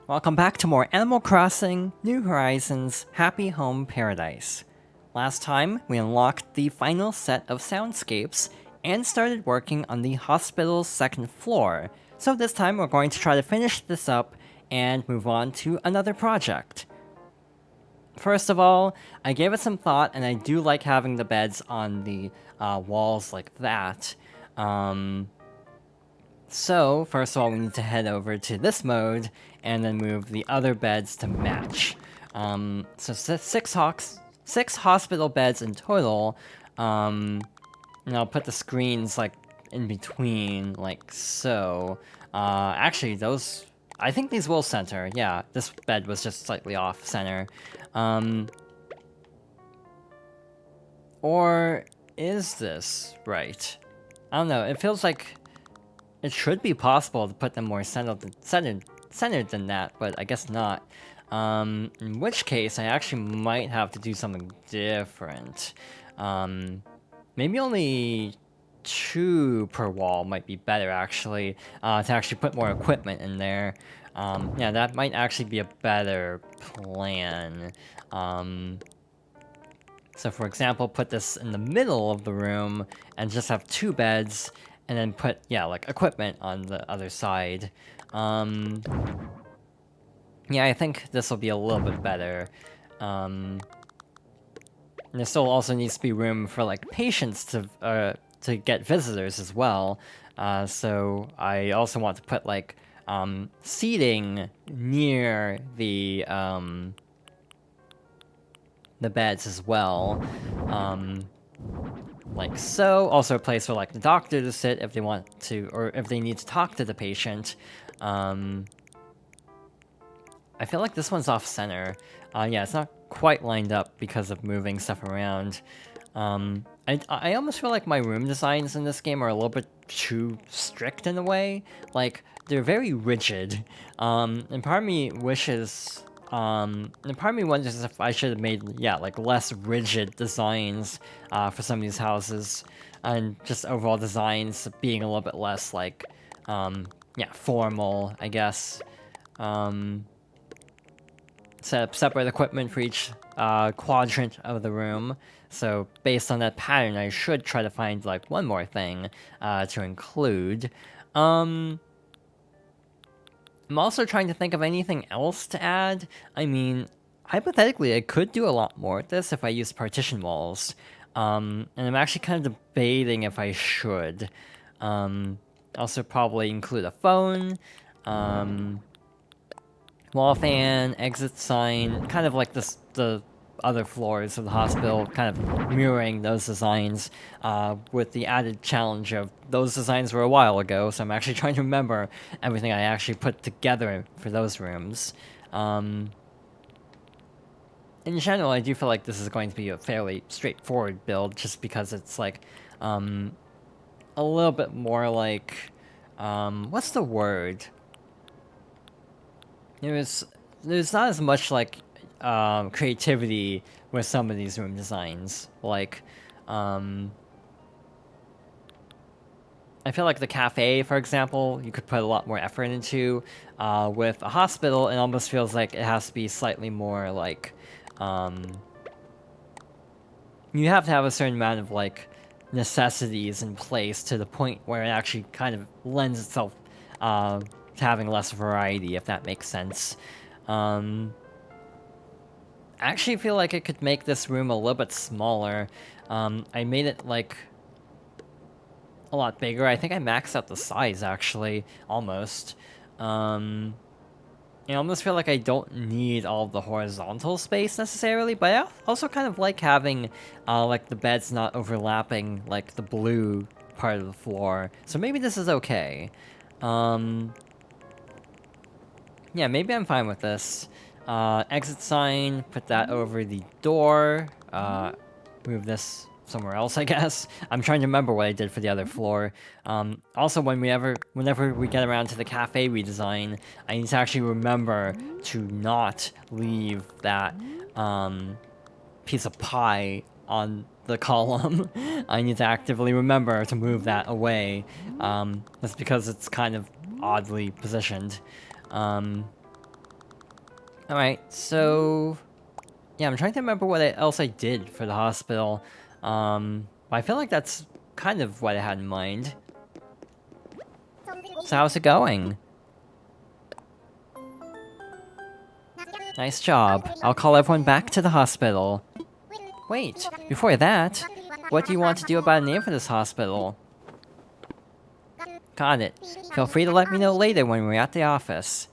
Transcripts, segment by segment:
Welcome back to more Animal Crossing New Horizons Happy Home Paradise. Last time, we unlocked the final set of soundscapes and started working on the hospital's second floor, so this time we're going to try to finish this up and move on to another project. First of all, I gave it some thought, and I do like having the beds on the walls like that. So, first of all, we need to head over to this mode, and then move the other beds to match. So six hospital beds in total, and I'll put the screens, like, in between, like so. Actually, I think these will center, yeah, this bed was just slightly off-center. Or is this right? I don't know, it feels like it should be possible to put them more centered than that, but I guess not. In which case, I actually might have to do something different. Maybe only 2 per wall might be better, actually, to actually put more equipment in there. Yeah, that might actually be a better plan. So for example, put this in the middle of the room and just have 2 beds, and then put, yeah, like, equipment on the other side. Yeah, I think this will be a little bit better. And there still also needs to be room for, like, patients to get visitors as well. So I also want to put, like, seating near the beds as well. Like so. Also a place for, like, the doctor to sit if they want to, or if they need to talk to the patient. I feel like this one's off-center. Yeah, it's not quite lined up because of moving stuff around. I almost feel like my room designs in this game are a little bit too strict in a way. Like, they're very rigid. And part of me wishes... and part of me wonders if I should have made, yeah, like, less rigid designs for some of these houses, and just overall designs being a little bit less, like, yeah, formal, I guess. Set up separate equipment for each quadrant of the room. So based on that pattern, I should try to find, like, one more thing to include. I'm also trying to think of anything else to add. I mean, hypothetically, I could do a lot more with this if I used partition walls. And I'm actually kind of debating if I should. Also probably include a phone, wall fan, exit sign, kind of like the other floors of the hospital, kind of mirroring those designs, with the added challenge of those designs were a while ago, so I'm actually trying to remember everything I actually put together for those rooms. In general, I do feel like this is going to be a fairly straightforward build, just because it's, like, a little bit more like, what's the word? There's not as much, like, creativity with some of these room designs. Like, I feel like the cafe, for example, you could put a lot more effort into. With a hospital, it almost feels like it has to be slightly more, like, you have to have a certain amount of, like, necessities in place to the point where it actually kind of lends itself to having less variety, if that makes sense. I actually feel like I could make this room a little bit smaller. I made it, like, a lot bigger. I think I maxed out the size, actually, almost. I almost feel like I don't need all of the horizontal space necessarily, but I also kind of like having, like, the beds not overlapping, like, the blue part of the floor. So maybe this is okay. Yeah, maybe I'm fine with this. Exit sign, put that over the door. Move this somewhere else, I guess. I'm trying to remember what I did for the other floor. Also, whenever we get around to the cafe redesign, I need to actually remember to not leave that piece of pie on the column. I need to actively remember to move that away. That's because it's kind of oddly positioned. Alright, so... Yeah, I'm trying to remember what else I did for the hospital. I feel like that's kind of what I had in mind. So how's it going? Nice job. I'll call everyone back to the hospital. Wait, before that, what do you want to do about a name for this hospital? Got it. Feel free to let me know later when we're at the office.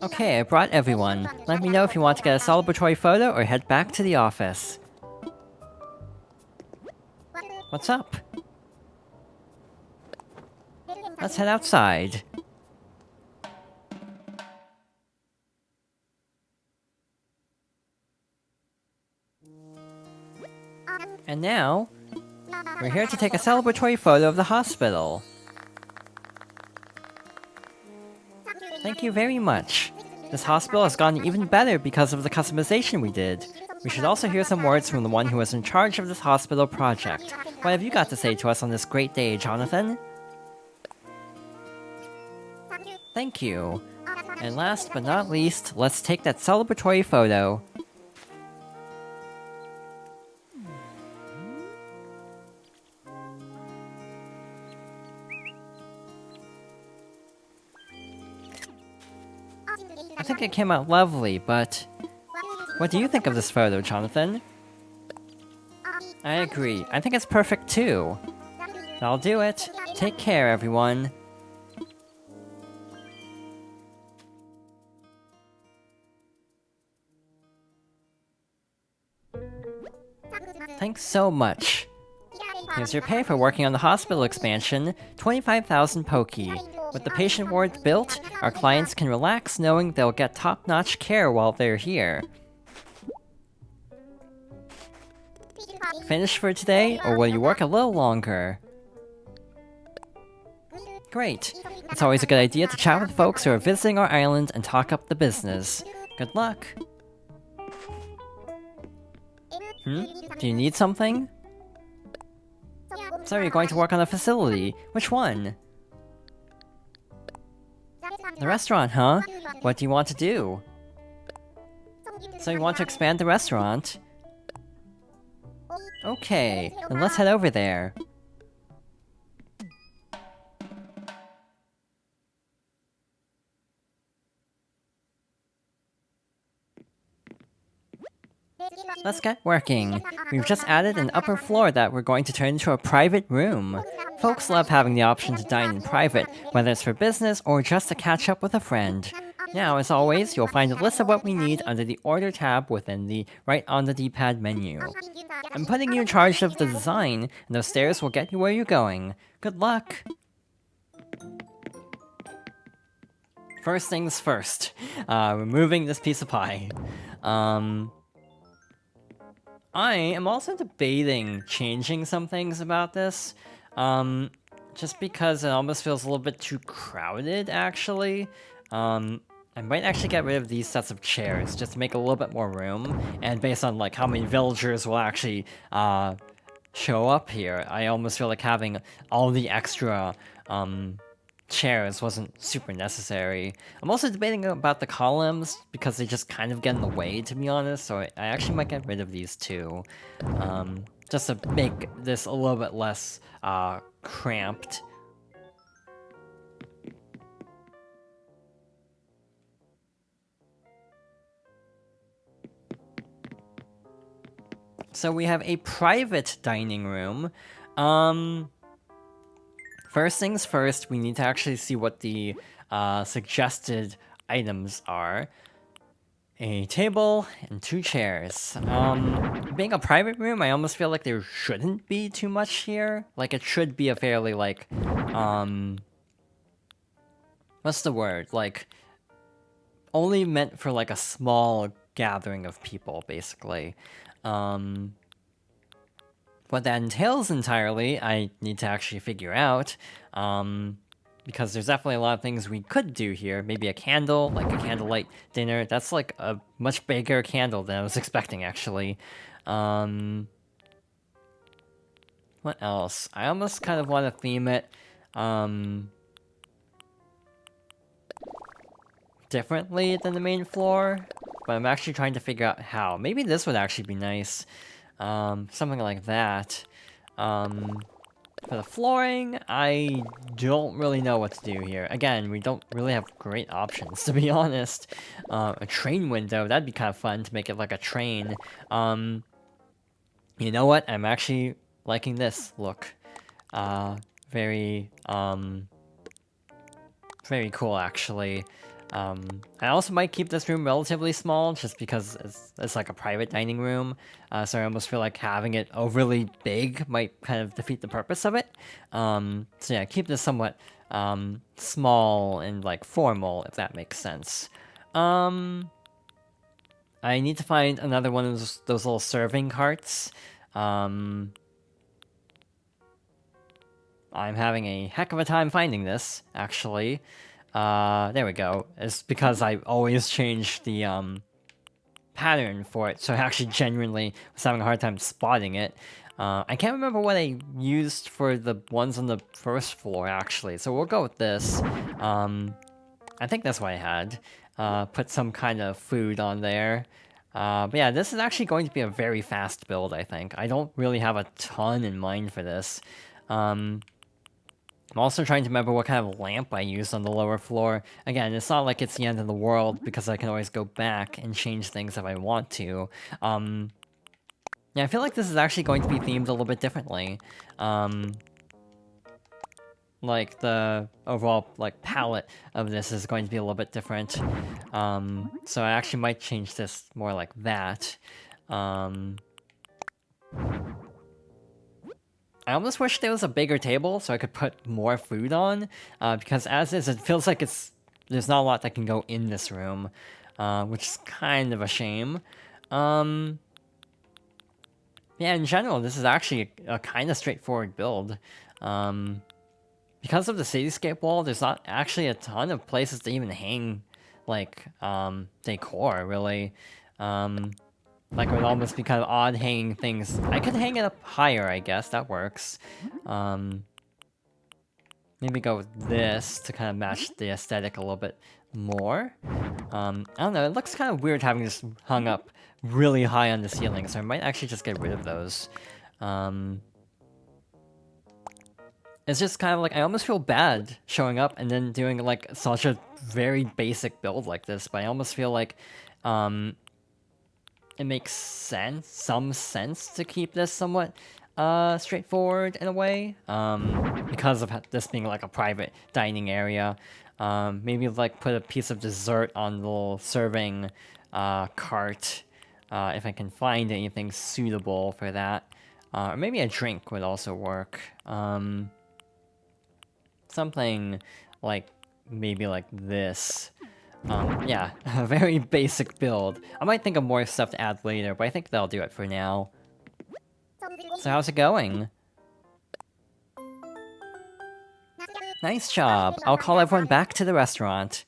Okay, I brought everyone. Let me know if you want to get a celebratory photo or head back to the office. What's up? Let's head outside. And now, we're here to take a celebratory photo of the hospital. Thank you very much. This hospital has gotten even better because of the customization we did. We should also hear some words from the one who was in charge of this hospital project. What have you got to say to us on this great day, Jonathan? Thank you. And last but not least, let's take that celebratory photo. I think it came out lovely, but... What do you think of this photo, Jonathan? I agree. I think it's perfect too. That'll do it. Take care, everyone. Thanks so much. Here's your pay for working on the hospital expansion, 25,000 Poki. With the patient wards built, our clients can relax knowing they'll get top-notch care while they're here. Finished for today, or will you work a little longer? Great. It's always a good idea to chat with folks who are visiting our island and talk up the business. Good luck. Do you need something? So you're going to work on a facility. Which one? The restaurant, huh? What do you want to do? So you want to expand the restaurant? Okay, then let's head over there. Let's get working. We've just added an upper floor that we're going to turn into a private room. Folks love having the option to dine in private, whether it's for business or just to catch up with a friend. Now, as always, you'll find a list of what we need under the Order tab within the right on the D-pad menu. I'm putting you in charge of the design, and those stairs will get you where you're going. Good luck! first things first. Removing this piece of pie. I am also debating changing some things about this. Just because it almost feels a little bit too crowded, actually. I might actually get rid of these sets of chairs, just to make a little bit more room, and based on, like, how many villagers will actually, show up here, I almost feel like having all the extra, chairs wasn't super necessary. I'm also debating about the columns, because they just kind of get in the way, to be honest, so I actually might get rid of these too. Just to make this a little bit less, cramped. So we have a private dining room. First things first, we need to actually see what the suggested items are. A table and 2 chairs. Being a private room, I almost feel like there shouldn't be too much here. Like, it should be a fairly, like, what's the word? Like, only meant for, like, a small gathering of people, basically. What that entails entirely, I need to actually figure out, because there's definitely a lot of things we could do here. Maybe a candle, like a candlelight dinner. That's like a much bigger candle than I was expecting, actually. What else? I almost kind of want to theme it, differently than the main floor, but I'm actually trying to figure out how. Maybe this would actually be nice. Something like that. For the flooring, I don't really know what to do here. Again, we don't really have great options, to be honest. A train window, that'd be kind of fun to make it like a train. You know what? I'm actually liking this look. Very cool, actually. I also might keep this room relatively small, just because it's like a private dining room, so I almost feel like having it overly big might kind of defeat the purpose of it. So yeah, keep this somewhat small and like formal, if that makes sense. I need to find another one of those little serving carts. I'm having a heck of a time finding this, actually. There we go. It's because I always change the, pattern for it, so I actually genuinely was having a hard time spotting it. I can't remember what I used for the ones on the first floor, actually, so we'll go with this. I think that's what I had. Put some kind of food on there. But yeah, this is actually going to be a very fast build, I think. I don't really have a ton in mind for this. I'm also trying to remember what kind of lamp I used on the lower floor. Again, it's not like it's the end of the world, because I can always go back and change things if I want to. Yeah, I feel like this is actually going to be themed a little bit differently. Like, the overall, like, palette of this is going to be a little bit different. So I actually might change this more like that. I almost wish there was a bigger table so I could put more food on, because as is, it feels like there's not a lot that can go in this room, which is kind of a shame. Yeah, in general, this is actually a kind of straightforward build. Because of the cityscape wall, there's not actually a ton of places to even hang, like, decor, really. Like, it would almost be kind of odd hanging things. I could hang it up higher, I guess. That works. Maybe go with this to kind of match the aesthetic a little bit more. I don't know. It looks kind of weird having this hung up really high on the ceiling, so I might actually just get rid of those. It's just kind of like, I almost feel bad showing up and then doing, like, such a very basic build like this, but I almost feel like, it makes some sense to keep this somewhat straightforward in a way, because of this being like a private dining area. Maybe like put a piece of dessert on the little serving cart, if I can find anything suitable for that. Or maybe a drink would also work. Something like, maybe like this. Yeah, a very basic build. I might think of more stuff to add later, but I think that'll do it for now. So how's it going? Nice job. I'll call everyone back to the restaurant.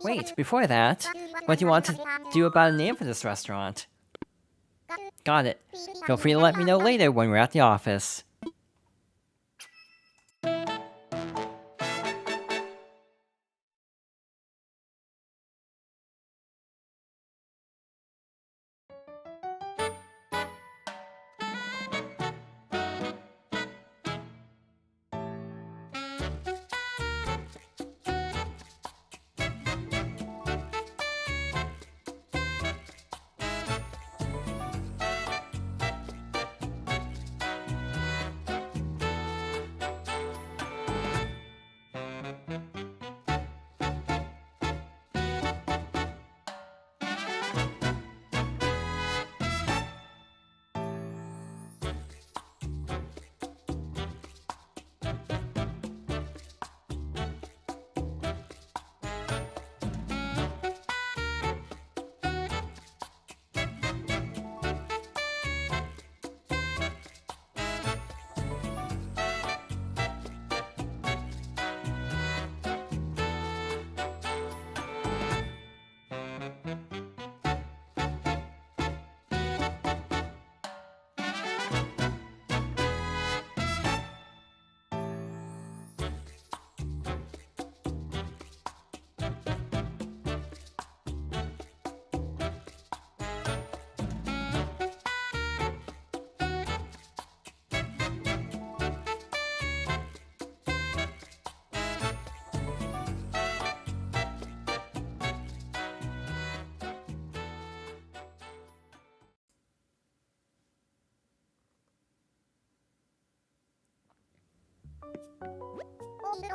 Wait, before that, what do you want to do about a name for this restaurant? Got it. Feel free to let me know later when we're at the office.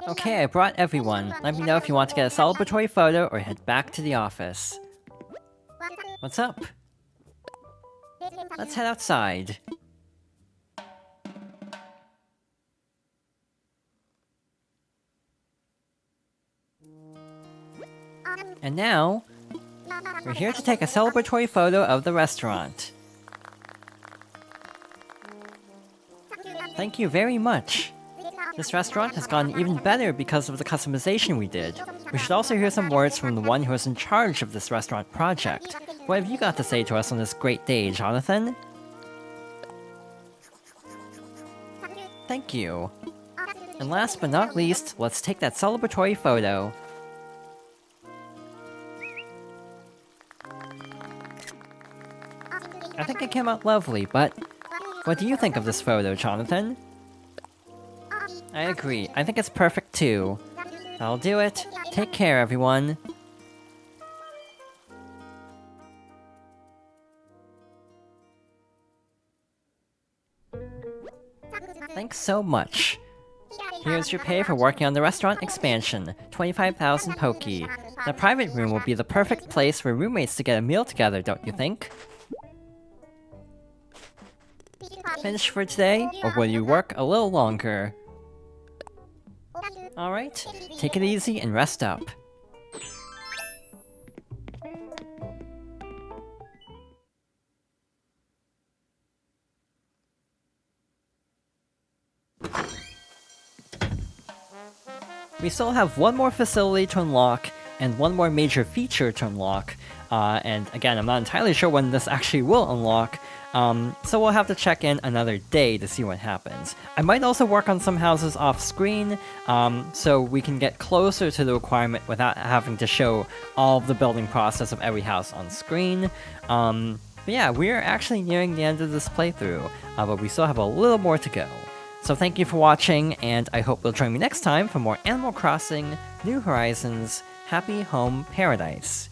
Okay, I brought everyone. Let me know if you want to get a celebratory photo or head back to the office. What's up? Let's head outside. And now, we're here to take a celebratory photo of the restaurant. Thank you very much. This restaurant has gotten even better because of the customization we did. We should also hear some words from the one who is in charge of this restaurant project. What have you got to say to us on this great day, Jonathan? Thank you. And last but not least, let's take that celebratory photo. I think it came out lovely, but what do you think of this photo, Jonathan? I agree. I think it's perfect too. That'll do it. Take care, everyone. Thanks so much. Here's your pay for working on the restaurant expansion. 25,000 Poki. The private room will be the perfect place for roommates to get a meal together, don't you think? Finished for today, or will you work a little longer? Alright, take it easy and rest up. We still have one more facility to unlock, and one more major feature to unlock. And again, I'm not entirely sure when this actually will unlock, so we'll have to check in another day to see what happens. I might also work on some houses off-screen, so we can get closer to the requirement without having to show all of the building process of every house on screen. But yeah, we're actually nearing the end of this playthrough, but we still have a little more to go. So thank you for watching, and I hope you'll join me next time for more Animal Crossing: New Horizons Happy Home Paradise.